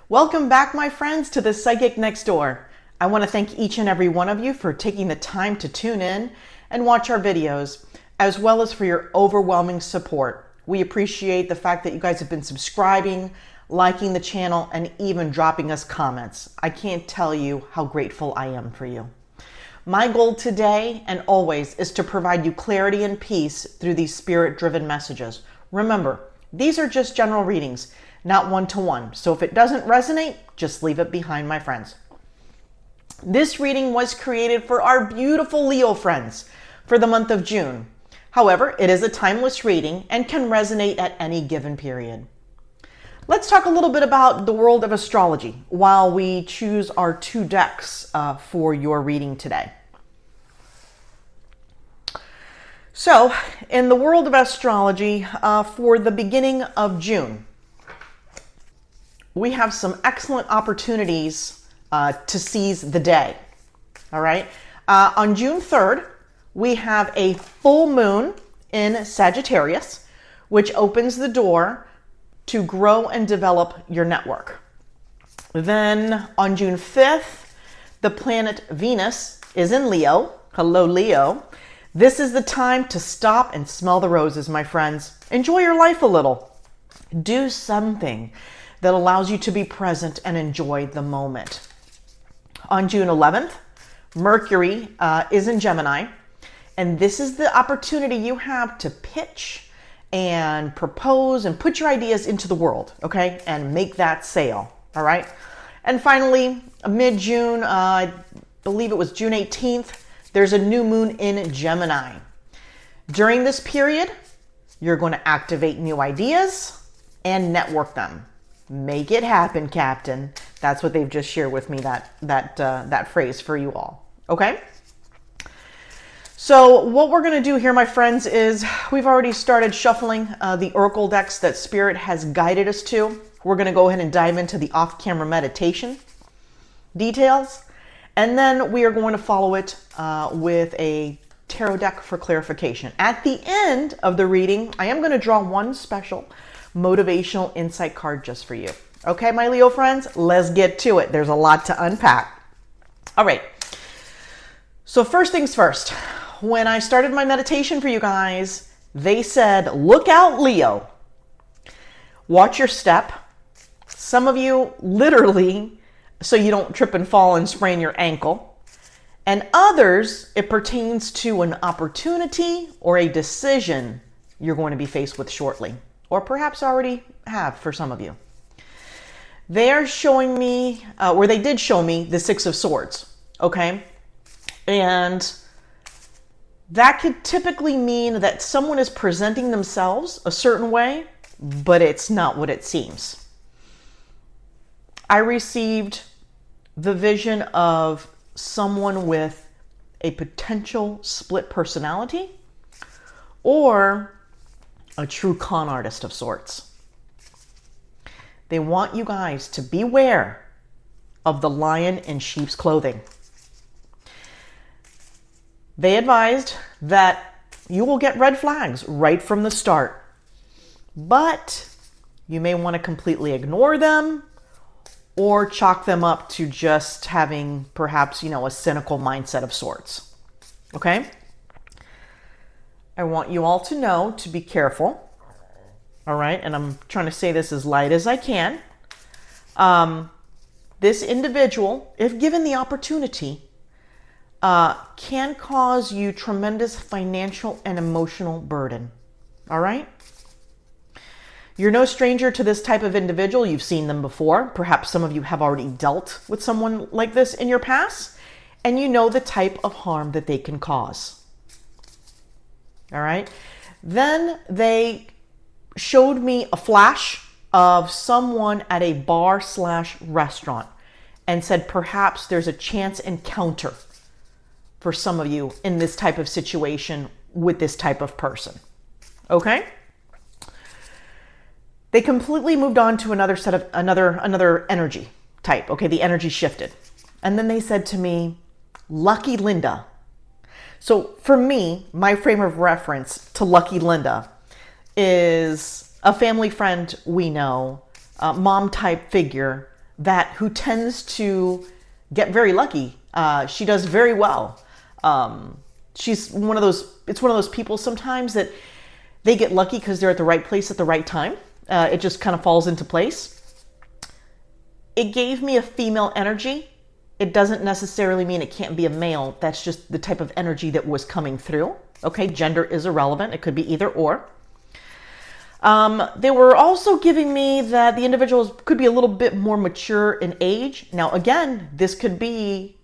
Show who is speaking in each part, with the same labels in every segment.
Speaker 1: Welcome back, my friends, to the Psychic Next Door. I want to thank each and every one of you for taking the time to tune in and watch our videos, as well as for your overwhelming support. We appreciate the fact that you guys have been subscribing, liking the channel, and even dropping us comments. I can't tell you how grateful I am for you. My goal today and always is to provide you clarity and peace through these spirit-driven messages. Remember, these are just general readings, not one-to-one. So if it doesn't resonate, just leave it behind, my friends. This reading was created for our beautiful Leo friends for the month of June. However, it is a timeless reading and can resonate at any given period. Let's talk a little bit about the world of astrology while we choose our two decks for your reading today. So, in the world of astrology, for the beginning of June, we have some excellent opportunities to seize the day. All right. On June 3rd, we have a full moon in Sagittarius, which opens the door to grow and develop your network. Then on June 5th, the planet Venus is in Leo. Hello, Leo. This is the time to stop and smell the roses, my friends. Enjoy your life a little. Do something that allows you to be present and enjoy the moment. On June 11th, Mercury is in Gemini, and this is the opportunity you have to pitch and propose and put your ideas into the world, okay? And make that sale, all right? And finally, mid-June, I believe it was June 18th, there's a new moon in Gemini. During this period, you're going to activate new ideas and network them. Make it happen, Captain. That's what they've just shared with me, that phrase for you all. Okay? So what we're going to do here, my friends, is we've already started shuffling the Oracle decks that Spirit has guided us to. We're going to go ahead and dive into the off-camera meditation details. And then we are going to follow it with a tarot deck for clarification. At the end of the reading, I am going to draw one special motivational insight card just for you. Okay, my Leo friends, let's get to it. There's a lot to unpack. All right. So first things first, when I started my meditation for you guys, they said, look out, Leo. Watch your step. Some of you literally, so you don't trip and fall and sprain your ankle. And others, it pertains to an opportunity or a decision you're going to be faced with shortly. Or perhaps already have for some of you. They are showing me, or they did show me the Six of Swords, okay? And that could typically mean that someone is presenting themselves a certain way, but it's not what it seems. I received the vision of someone with a potential split personality or a true con artist of sorts. They want you guys to beware of the lion in sheep's clothing. They advised that you will get red flags right from the start, but you may want to completely ignore them or chalk them up to just having perhaps, a cynical mindset of sorts. Okay? I want you all to know to be careful. All right? And I'm trying to say this as light as I can. This individual, if given the opportunity, can cause you tremendous financial and emotional burden. All right? You're no stranger to this type of individual. You've seen them before. Perhaps some of you have already dealt with someone like this in your past, and you know the type of harm that they can cause. All right. Then they showed me a flash of someone at a bar/restaurant and said perhaps there's a chance encounter for some of you in this type of situation with this type of person. Okay? They completely moved on to another set of another energy type. Okay, the energy shifted. And then they said to me, lucky Linda. So for me, my frame of reference to Lucky Linda is a family friend we know, a mom type figure who tends to get very lucky. She does very well. She's one of those people sometimes that they get lucky because they're at the right place at the right time. It just kind of falls into place. It gave me a female energy. It doesn't necessarily mean it can't be a male. That's just the type of energy that was coming through. Okay, gender is irrelevant. It could be either or. They were also giving me that the individuals could be a little bit more mature in age. Now, again, this could be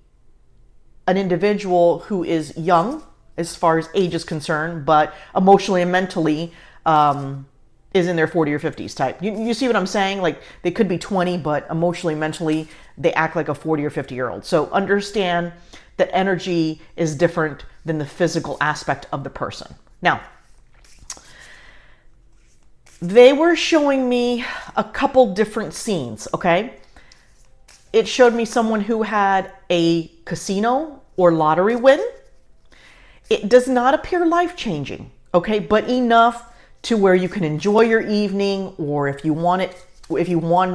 Speaker 1: an individual who is young as far as age is concerned, but emotionally and mentally is in their 40 or 50s type. You see what I'm saying? Like they could be 20, but emotionally, mentally, they act like a 40 or 50-year-old. So understand that energy is different than the physical aspect of the person. Now, they were showing me a couple different scenes, okay? It showed me someone who had a casino or lottery win. It does not appear life-changing, okay? But enough to where you can enjoy your evening, or if you won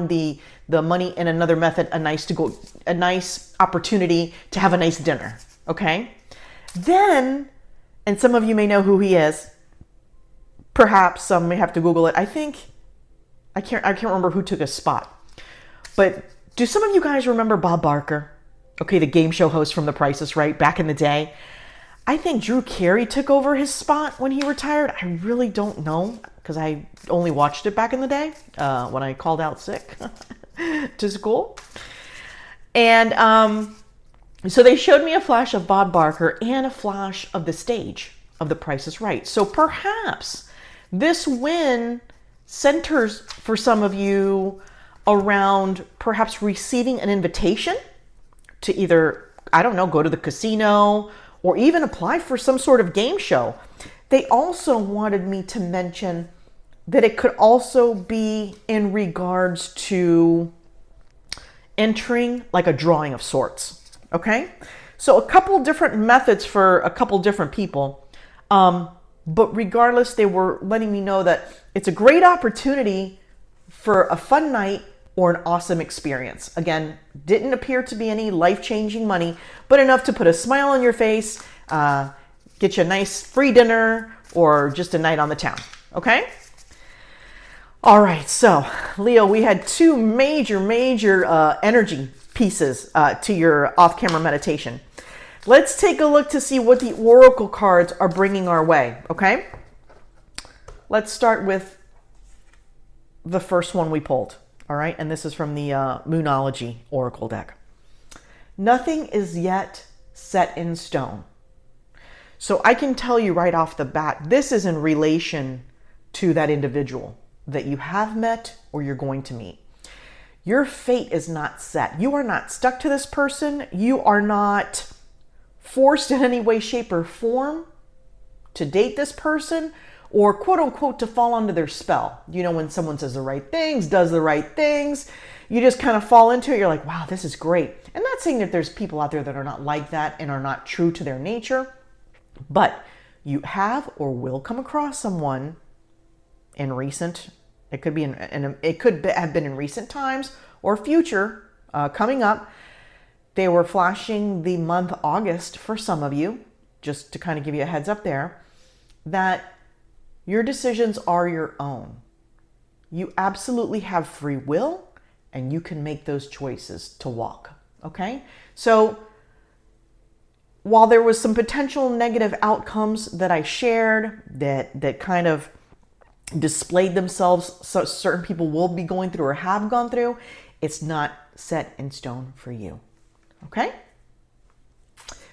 Speaker 1: the money in another method, a nice opportunity to have a nice dinner, okay? Then, and some of you may know who he is, perhaps some may have to Google it. I can't remember who took a spot. But do some of you guys remember Bob Barker? Okay, the game show host from The Price is Right back in the day. I think Drew Carey took over his spot when he retired. I really don't know because I only watched it back in the day when I called out sick to school. And so they showed me a flash of Bob Barker and a flash of the stage of The Price is Right. So perhaps this win centers for some of you around perhaps receiving an invitation to either, I don't know, go to the casino or even apply for some sort of game show. They also wanted me to mention that it could also be in regards to entering like a drawing of sorts, okay? So a couple different methods for a couple different people. But regardless, they were letting me know that it's a great opportunity for a fun night or an awesome experience. Again, didn't appear to be any life-changing money, but enough to put a smile on your face, get you a nice free dinner, or just a night on the town, okay? All right, so Leo, we had two major energy pieces to your off-camera meditation. Let's take a look to see what the oracle cards are bringing our way, okay? Let's start with the first one we pulled, all right? And this is from the Moonology Oracle deck. Nothing is yet set in stone. So I can tell you right off the bat, this is in relation to that individual that you have met or you're going to meet. Your fate is not set. You are not stuck to this person. You are not forced in any way, shape, or form to date this person or quote unquote to fall under their spell. You know, when someone says the right things, does the right things, you just kind of fall into it. You're like, wow, this is great. I'm not saying that there's people out there that are not like that and are not true to their nature, but you have or will come across someone in recent, it could have been in recent times or future coming up. They were flashing the month August for some of you, just to kind of give you a heads up there, that your decisions are your own. You absolutely have free will and you can make those choices to walk, okay? So while there was some potential negative outcomes that I shared that kind of displayed themselves, so certain people will be going through or have gone through, it's not set in stone for you, okay?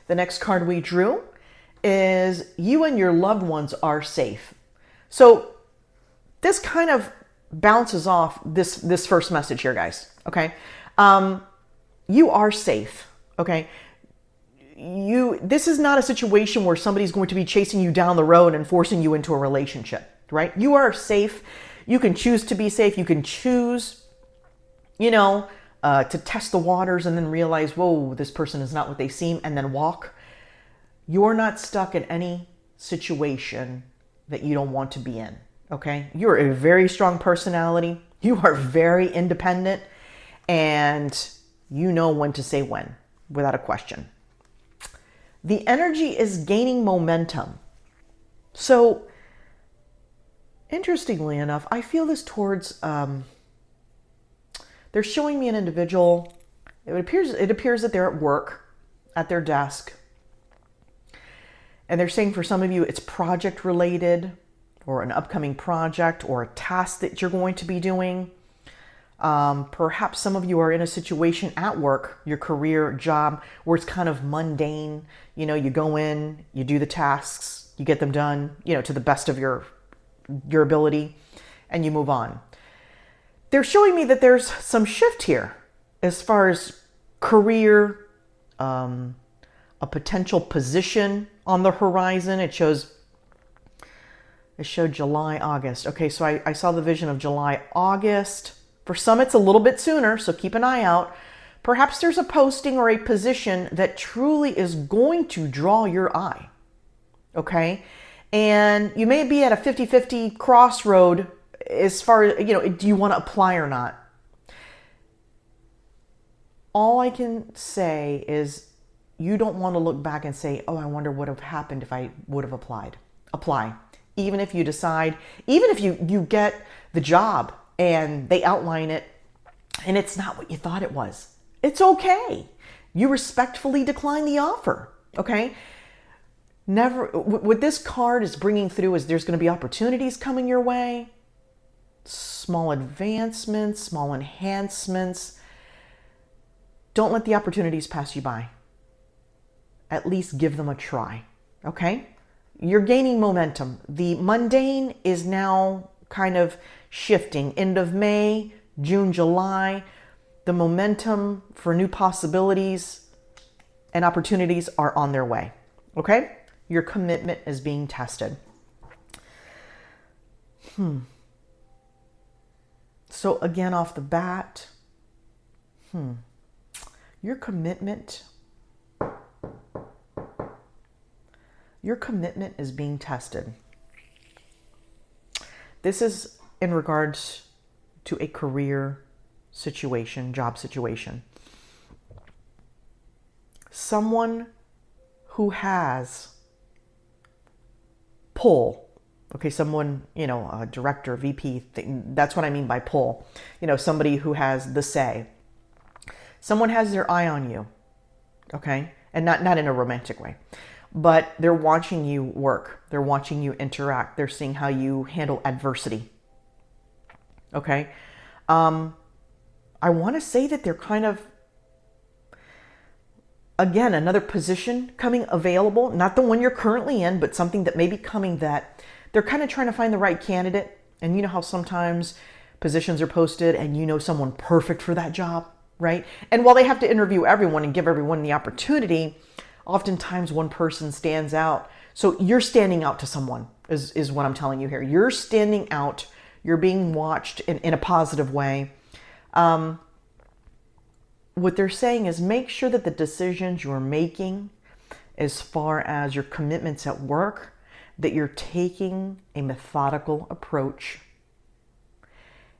Speaker 1: The next card we drew is you and your loved ones are safe. So this kind of bounces off this first message here, guys, okay? You are safe, okay? This is not a situation where somebody's going to be chasing you down the road and forcing you into a relationship, right? You are safe. You can choose to be safe. You can choose, to test the waters and then realize, whoa, this person is not what they seem, and then walk. You're not stuck in any situation that you don't want to be in, okay? You're a very strong personality. You are very independent, and you know when to say when, without a question. The energy is gaining momentum. So, interestingly enough, I feel this towards, they're showing me an individual. It appears that they're at work, at their desk. And they're saying for some of you, it's project related, or an upcoming project, or a task that you're going to be doing. Perhaps some of you are in a situation at work, your career, job, where it's kind of mundane. You know, you go in, you do the tasks, you get them done, you know, to the best of your ability, and you move on. They're showing me that there's some shift here as far as career, a potential position on the horizon. It showed July, August. Okay, so I saw the vision of July, August. For some, it's a little bit sooner, so keep an eye out. Perhaps there's a posting or a position that truly is going to draw your eye. Okay? And you may be at a 50-50 crossroad as far as, you know, do you want to apply or not? All I can say is you don't want to look back and say, oh, I wonder what would have happened if I would have applied. Apply. Even if you decide, even if you get the job and they outline it and it's not what you thought it was, it's okay. You respectfully decline the offer, okay? Never, what this card is bringing through is there's going to be opportunities coming your way, small advancements, small enhancements. Don't let the opportunities pass you by. At least give them a try, okay? You're gaining momentum. The mundane is now kind of shifting. End of May, June, July, the momentum for new possibilities and opportunities are on their way, okay? Your commitment is being tested. So again, off the bat, your commitment is being tested. This is in regards to a career situation, job situation. Someone who has pull. Okay, someone, you know, a director, VP, that's what I mean by pull. You know, somebody who has the say. Someone has their eye on you, okay? And not in a romantic way. But they're watching you work. They're watching you interact. They're seeing how you handle adversity. Okay? I want to say that they're kind of, again, another position coming available. Not the one you're currently in, but something that may be coming that they're kind of trying to find the right candidate. And you know how sometimes positions are posted and you know someone perfect for that job, right? And while they have to interview everyone and give everyone the opportunity, oftentimes one person stands out. So you're standing out to someone is what I'm telling you here. You're standing out. You're being watched in a positive way. What they're saying is make sure that the decisions you're making as far as your commitments at work, that you're taking a methodical approach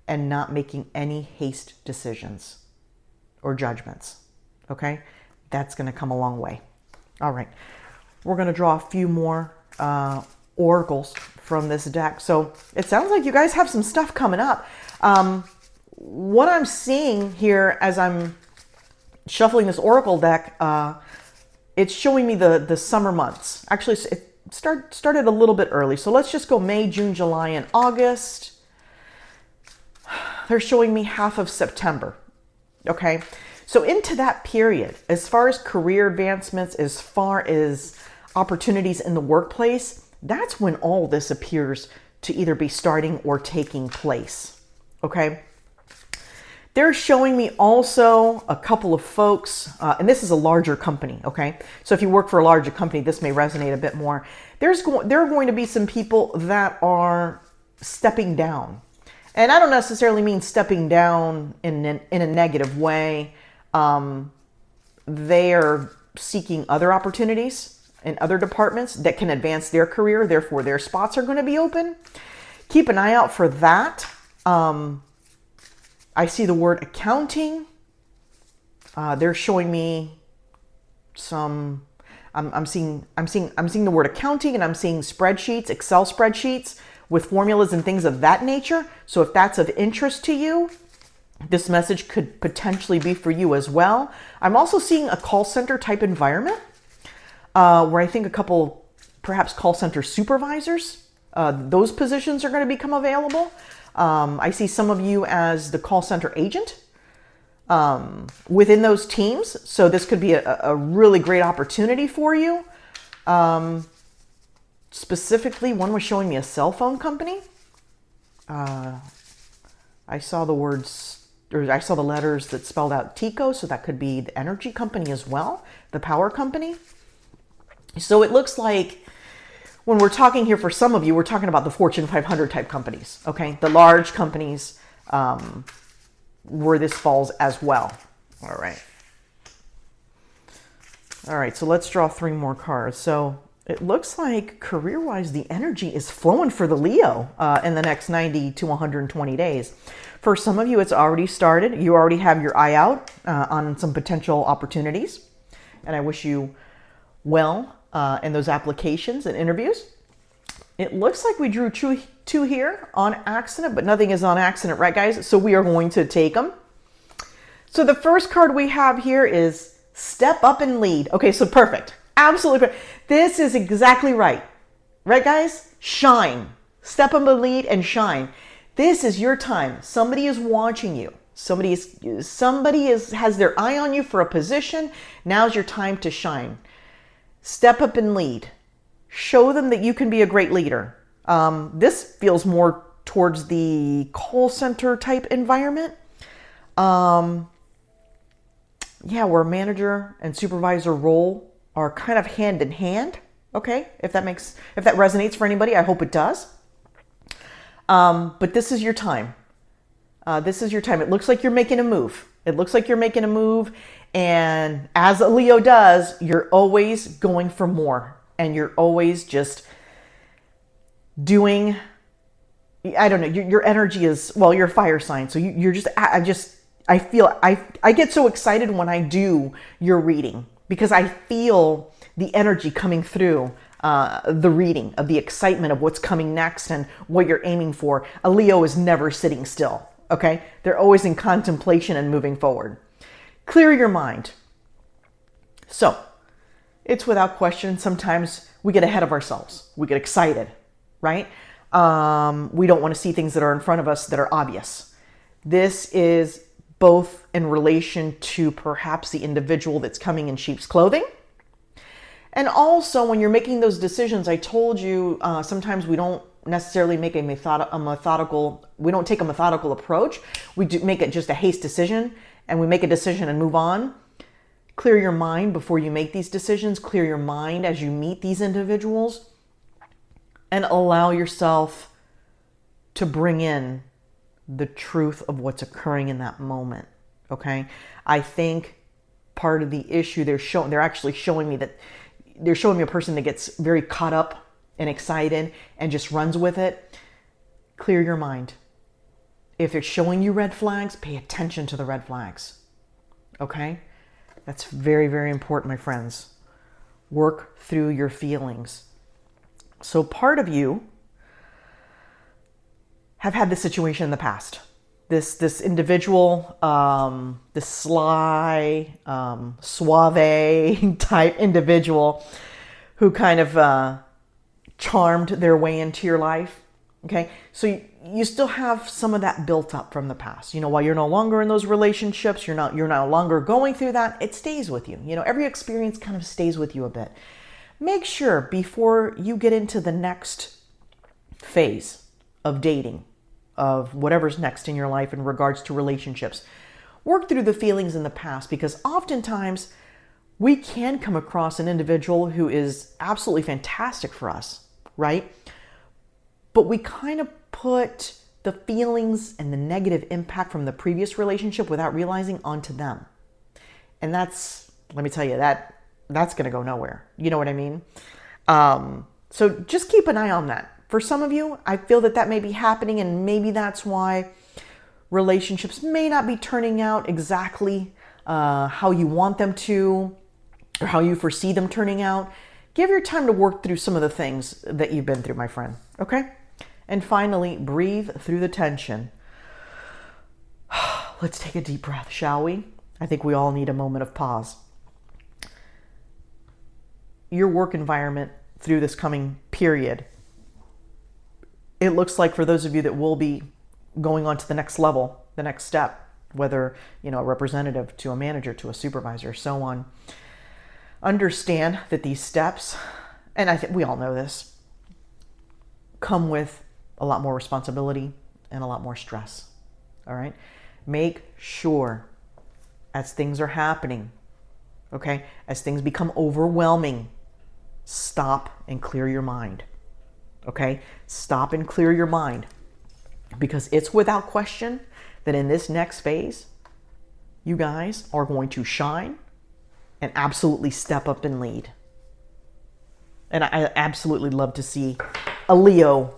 Speaker 1: and not making any haste decisions or judgments. Okay? That's going to come a long way. All right, we're going to draw a few more oracles from this deck. So it sounds like you guys have some stuff coming up. What I'm seeing here as I'm shuffling this oracle deck, it's showing me the summer months. Actually, it started a little bit early. So let's just go May, June, July, and August. They're showing me half of September. Okay. So into that period, as far as career advancements, as far as opportunities in the workplace, that's when all this appears to either be starting or taking place, okay? They're showing me also a couple of folks, and this is a larger company, okay? So if you work for a larger company, this may resonate a bit more. There are going to be some people that are stepping down. And I don't necessarily mean stepping down in a negative way. They are seeking other opportunities in other departments that can advance their career. Therefore, their spots are going to be open. Keep an eye out for that. I see the word accounting. They're showing me some. I'm seeing the word accounting, and I'm seeing spreadsheets, Excel spreadsheets with formulas and things of that nature. So if that's of interest to you, this message could potentially be for you as well. I'm also seeing a call center type environment where I think a couple, perhaps call center supervisors, those positions are going to become available. I see some of you as the call center agent within those teams. So this could be a really great opportunity for you. Specifically, one was showing me a cell phone company. I saw the words, or I saw the letters that spelled out TECO, so that could be the energy company as well, the power company. So it looks like when we're talking here for some of you, we're talking about the Fortune 500 type companies, okay? The large companies where this falls as well. All right. All right, so let's draw 3 more cards. So it looks like career-wise, the energy is flowing for the Leo in the next 90 to 120 days. For some of you, it's already started. You already have your eye out on some potential opportunities. And I wish you well in those applications and interviews. It looks like we drew 2 here on accident, but nothing is on accident, right, guys? So we are going to take them. So the first card we have here is step up and lead. Okay, so perfect. Absolutely perfect. This is exactly right. Right, guys? Shine. Step up and lead and shine. This is your time. Somebody is watching you. Somebody has their eye on you for a position. Now's your time to shine. Step up and lead. Show them that you can be a great leader. This feels more towards the call center type environment. Yeah, where manager and supervisor role are kind of hand in hand. Okay, if that resonates for anybody, I hope it does. But this is your time. This is your time. It looks like you're making a move. And as a Leo does, you're always going for more. And you're always just doing, I don't know, your energy is, well, you're a fire sign. So I get so excited when I do your reading because I feel the energy coming through the reading of the excitement of what's coming next and what you're aiming for. A Leo is never sitting still, okay? They're always in contemplation and moving forward. Clear your mind. So, it's without question, sometimes we get ahead of ourselves. We get excited, right? We don't want to see things that are in front of us that are obvious. This is both in relation to perhaps the individual that's coming in sheep's clothing. And also when you're making those decisions, I told you sometimes we don't necessarily make we don't take a methodical approach. We do make it just a haste decision and we make a decision and move on. Clear your mind before you make these decisions. Clear your mind as you meet these individuals and allow yourself to bring in the truth of what's occurring in that moment. Okay. I think part of the issue they're actually showing me that they're showing me a person that gets very caught up and excited and just runs with it. Clear your mind. If they're showing you red flags, pay attention to the red flags. Okay? That's very, very important, my friends. Work through your feelings. So part of you have had this situation in the past. This individual, this sly, suave type individual who kind of charmed their way into your life. Okay, so you still have some of that built up from the past. You know, while you're no longer in those relationships, you're no longer going through that. It stays with you. You know, every experience kind of stays with you a bit. Make sure before you get into the next phase of dating, of whatever's next in your life in regards to relationships, work through the feelings in the past, because oftentimes we can come across an individual who is absolutely fantastic for us, right? But we kind of put the feelings and the negative impact from the previous relationship without realizing onto them. And that's, let me tell you, that's going to go nowhere. You know what I mean? So just keep an eye on that. For some of you, I feel that that may be happening, and maybe that's why relationships may not be turning out exactly how you want them to, or how you foresee them turning out. Give your time to work through some of the things that you've been through, my friend. Okay? And finally, breathe through the tension. Let's take a deep breath, shall we? I think we all need a moment of pause. Your work environment through this coming period, it looks like for those of you that will be going on to the next level, the next step, whether, a representative to a manager to a supervisor, so on, understand that these steps, and I think we all know this, come with a lot more responsibility and a lot more stress. All right? Make sure as things are happening, okay, as things become overwhelming, stop and clear your mind. Okay? Stop and clear your mind, because it's without question that in this next phase, you guys are going to shine and absolutely step up and lead. And I absolutely love to see a Leo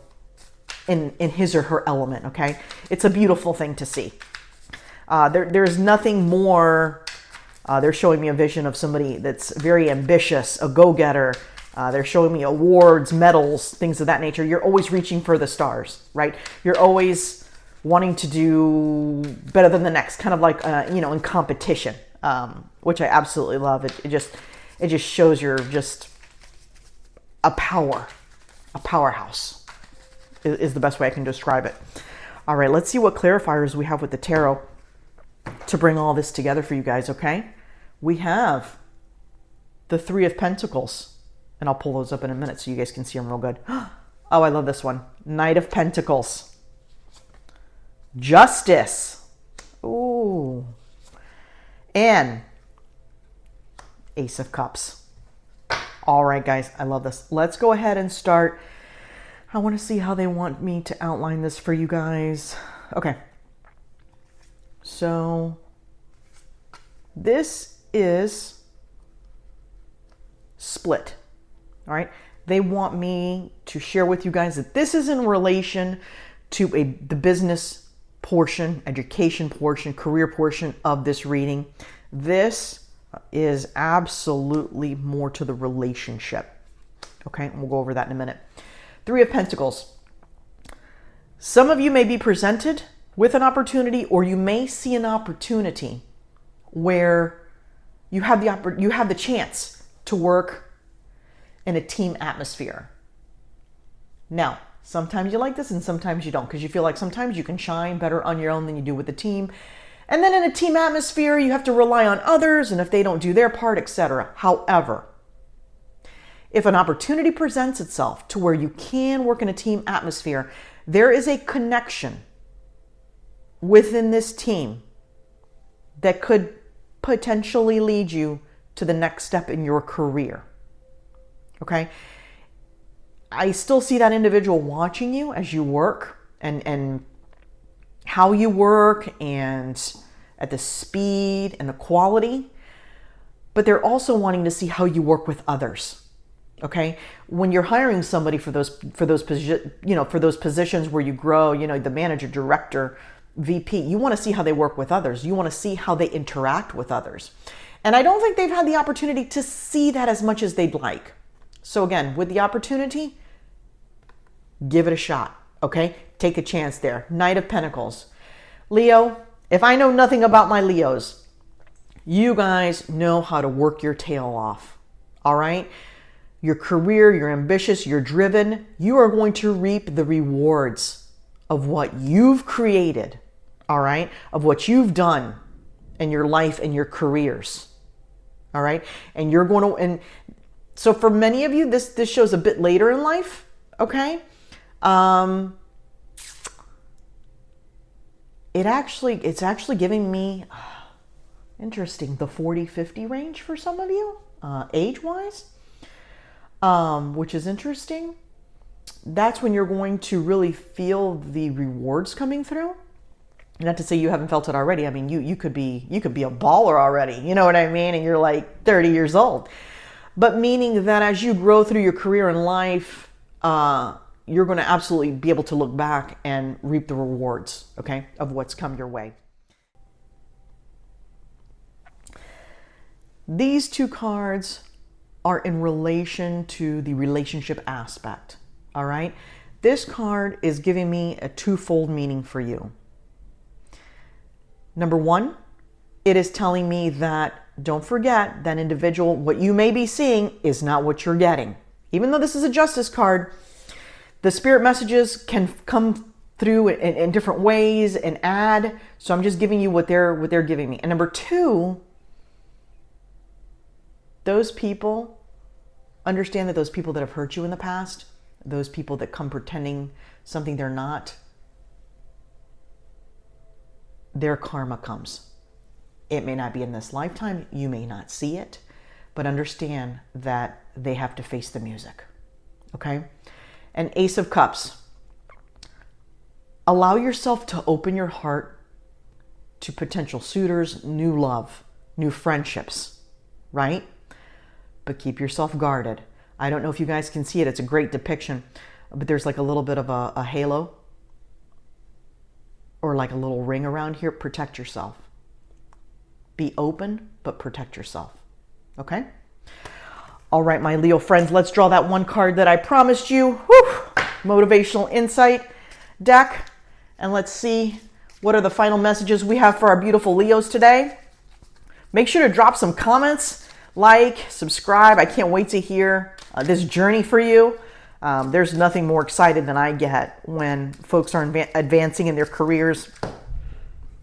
Speaker 1: in his or her element, okay? It's a beautiful thing to see. There's nothing more, they're showing me a vision of somebody that's very ambitious, a go-getter. They're showing me awards, medals, things of that nature. You're always reaching for the stars, right? You're always wanting to do better than the next, kind of like, in competition, which I absolutely love. It just shows you're just a powerhouse is the best way I can describe it. All right, let's see what clarifiers we have with the tarot to bring all this together for you guys, okay? We have the Three of Pentacles, and I'll pull those up in a minute so you guys can see them real good. Oh, I love this one. Knight of Pentacles. Justice. Ooh. And Ace of Cups. All right, guys, I love this. Let's go ahead and start. I want to see how they want me to outline this for you guys. Okay. So this is split. All right. They want me to share with you guys that this is in relation to the business portion, education portion, career portion of this reading. This is absolutely more to the relationship. Okay. We'll go over that in a minute. Three of Pentacles. Some of you may be presented with an opportunity, or you may see an opportunity where you have the chance to work in a team atmosphere. Now, sometimes you like this and sometimes you don't, because you feel like sometimes you can shine better on your own than you do with the team. And then in a team atmosphere, you have to rely on others, and if they don't do their part, etc. However, if an opportunity presents itself to where you can work in a team atmosphere, there is a connection within this team that could potentially lead you to the next step in your career. Okay? I still see that individual watching you as you work, and how you work, and at the speed and the quality, but they're also wanting to see how you work with others. Okay, when you're hiring somebody for those positions where you grow, the manager, director, VP, you want to see how they work with others. You want to see how they interact with others. And I don't think they've had the opportunity to see that as much as they'd like. So again, with the opportunity, give it a shot. Okay, take a chance there. Knight of Pentacles. Leo, if I know nothing about my Leos, you guys know how to work your tail off. All right. Your career, you're ambitious, you're driven. You are going to reap the rewards of what you've created, all right? Of what you've done in your life and your careers, all right? And you're going to, and so for many of you, this shows a bit later in life, okay? It's actually giving me, interesting, the 40-50 range for some of you, age-wise. Which is interesting. That's when you're going to really feel the rewards coming through. Not to say you haven't felt it already. I mean, you could be a baller already. You know what I mean? And you're like 30 years old. but meaning that as you grow through your career and life, you're going to absolutely be able to look back and reap the rewards, okay, of what's come your way. These two cards are in relation to the relationship aspect, all right? This card is giving me a twofold meaning for you. Number one, it is telling me that don't forget that individual, what you may be seeing is not what you're getting. Even though this is a justice card, the spirit messages can come through in different ways and add. So I'm just giving you what they're giving me. And number two, those people, understand that those people that have hurt you in the past, those people that come pretending something they're not, their karma comes. It may not be in this lifetime, you may not see it, but understand that they have to face the music, okay? And Ace of Cups. Allow yourself to open your heart to potential suitors, new love, new friendships, right? But keep yourself guarded. I don't know if you guys can see it. It's a great depiction, but there's like a little bit of a halo or like a little ring around here. Protect yourself. Be open, but protect yourself. Okay? All right, my Leo friends, let's draw that one card that I promised you. Whew! Motivational Insight deck. And let's see what are the final messages we have for our beautiful Leos today. Make sure to drop some comments, like, subscribe. I can't wait to hear this journey for you. There's nothing more excited than I get when folks are advancing in their careers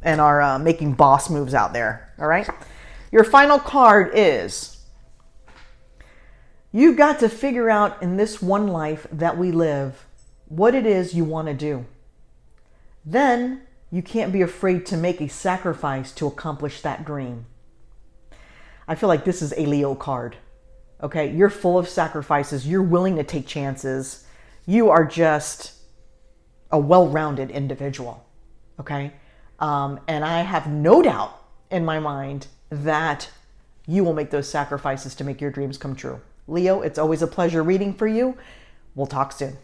Speaker 1: and are making boss moves out there. All right. Your final card is, you've got to figure out in this one life that we live what it is you want to do. Then you can't be afraid to make a sacrifice to accomplish that dream. I feel like this is a Leo card. Okay, you're full of sacrifices. You're willing to take chances. You are just a well-rounded individual. Okay, and I have no doubt in my mind that you will make those sacrifices to make your dreams come true. Leo, it's always a pleasure reading for you. We'll talk soon.